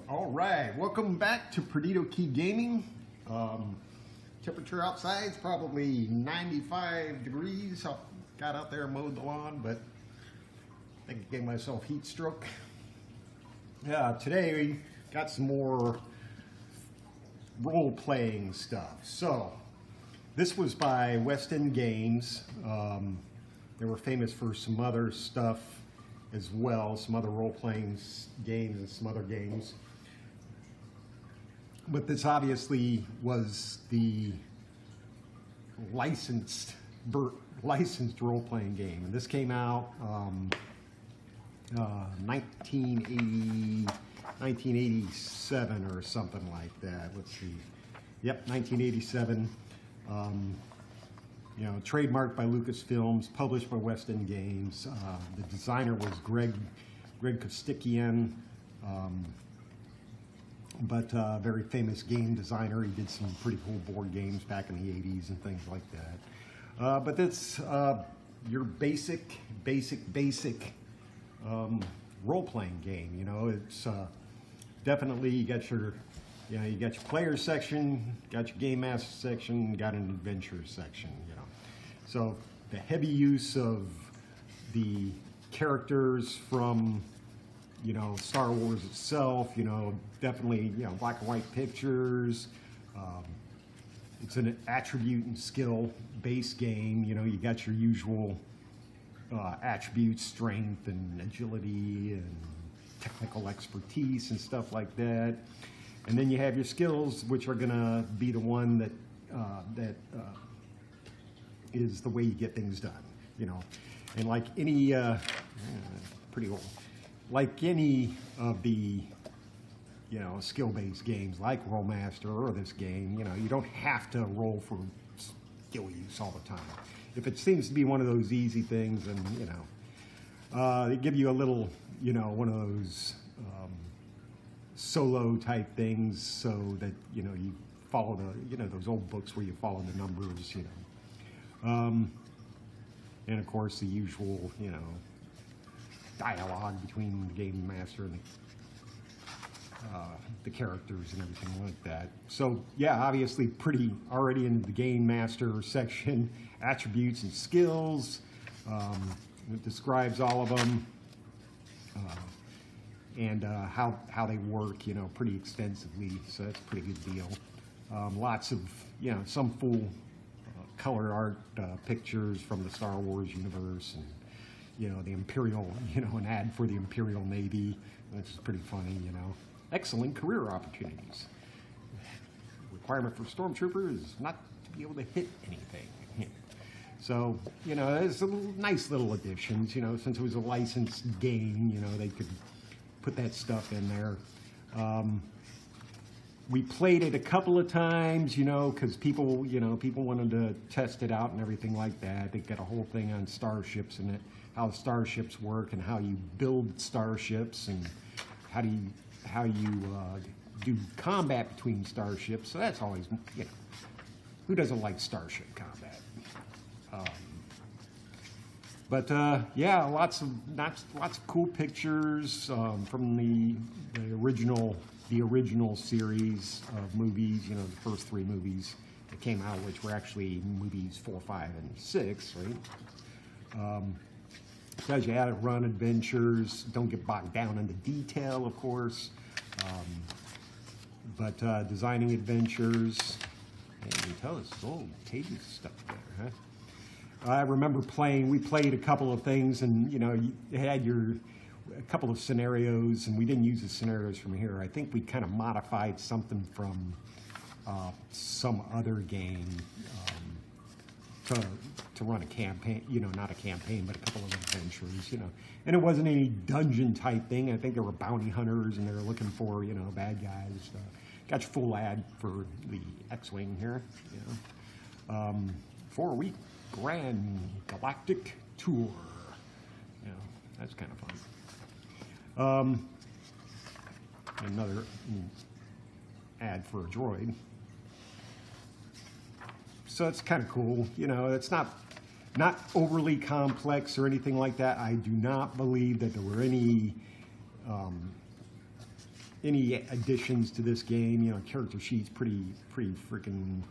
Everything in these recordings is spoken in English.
All right, welcome back to Perdido Key Gaming. Temperature outside is probably 95 degrees. I got out there and mowed the lawn, but I think I gave myself heat stroke. Yeah, today we got some more role-playing stuff. So, this was by West End Games. They were famous for some other stuff as well, some other role-playing games and some other games. But this obviously was the licensed role-playing game. And this came out 1987 or something like that. Let's see. Yep, 1987. You know, trademarked by Lucasfilms, published by West End Games. The designer was Greg Kostikian. But very famous game designer. He did some pretty cool board games back in the 80s and things like that. But that's your basic role-playing game. You know, it's definitely you got your player section, got your game master section, got an adventure section. You know, so the heavy use of the characters from Star Wars itself, definitely, black and white pictures. It's an attribute and skill based game. You got your usual attributes, strength and agility and technical expertise and stuff like that. And then you have your skills, which are gonna be the one that is the way you get things done. And like any pretty old. Like any of the, skill-based games like Rollmaster or this game, you don't have to roll for skill use all the time. If it seems to be one of those easy things, then, they give you a little, one of those solo type things so that, you follow the, those old books where you follow the numbers, and of course the usual, dialogue between the game master and the characters and everything like that. So yeah, obviously pretty already in the game master section, attributes and skills. It describes all of them and how they work, pretty extensively. So that's a pretty good deal. Lots of some full color art pictures from the Star Wars universe and the Imperial, an ad for the Imperial Navy, which is pretty funny, Excellent career opportunities. Requirement for Stormtrooper is not to be able to hit anything. So, it's a nice little additions, since it was a licensed game, they could put that stuff in there. We played it a couple of times, because people wanted to test it out and everything like that. They got a whole thing on starships and how starships work and how you build starships and how you do combat between starships. So that's always, who doesn't like starship combat? Yeah, lots of cool pictures from the original series of movies. The first three movies that came out, which were actually movies 4, 5, and 6, right? Tells you how to run adventures. Don't get bogged down into detail, of course. But designing adventures. And you tell us old pages stuff there, huh? I remember we played a couple of things, and you had a couple of scenarios, and we didn't use the scenarios from here. I think we kind of modified something from some other game to run a campaign, not a campaign, but a couple of adventures, And it wasn't any dungeon type thing. I think there were bounty hunters, and they were looking for, bad guys. Got your full ad for the X-Wing here, 4-week Grand Galactic Tour. That's kind of fun. Another ad for a droid. So it's kind of cool. It's not overly complex or anything like that. I do not believe that there were any any additions to this game. You know, character sheet's pretty freaking,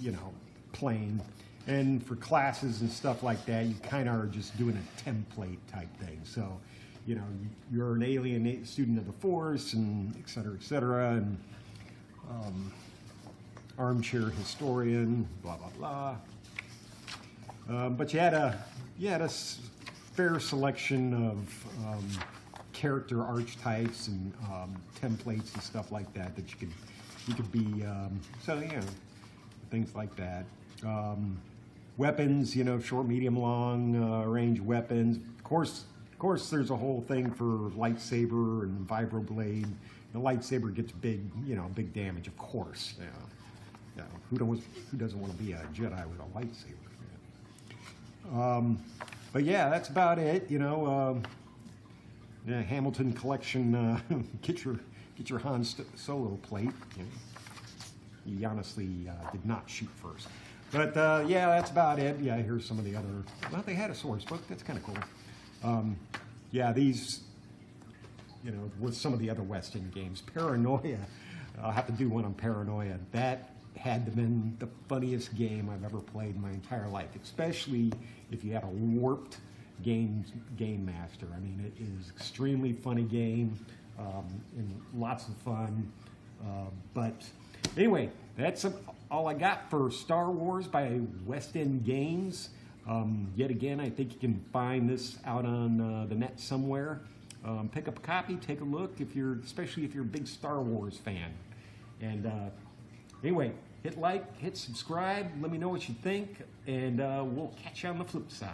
you know, plain. And for classes and stuff like that, you kind of are just doing a template type thing. So, you know, you're an alien student of the Force, and et cetera, and armchair historian, blah blah blah. But you had a fair selection of character archetypes and templates and stuff like that you could be. So you know, things like that. Weapons, you know, short, medium, long range weapons. Of course, there's a whole thing for lightsaber and vibroblade. The lightsaber gets big, you know, big damage. Of course, yeah. Who doesn't want to be a Jedi with a lightsaber? Yeah. But yeah, that's about it. You know, yeah, Hamilton collection. Get your Han Solo plate. You know. He honestly did not shoot first. But yeah, that's about it. Yeah, here's some of the other. Well, they had a source book. That's kind of cool. Yeah, these, you know, with some of the other West End games. Paranoia. I'll have to do one on Paranoia. That had to been the funniest game I've ever played in my entire life, especially if you had a warped game master. I mean, it is extremely funny game and lots of fun. But anyway, that's all I got for Star Wars by West End Games. Yet again, I think you can find this out on the net somewhere. Pick up a copy, take a look, especially if you're a big Star Wars fan. And anyway, hit like, hit subscribe, let me know what you think, and we'll catch you on the flip side.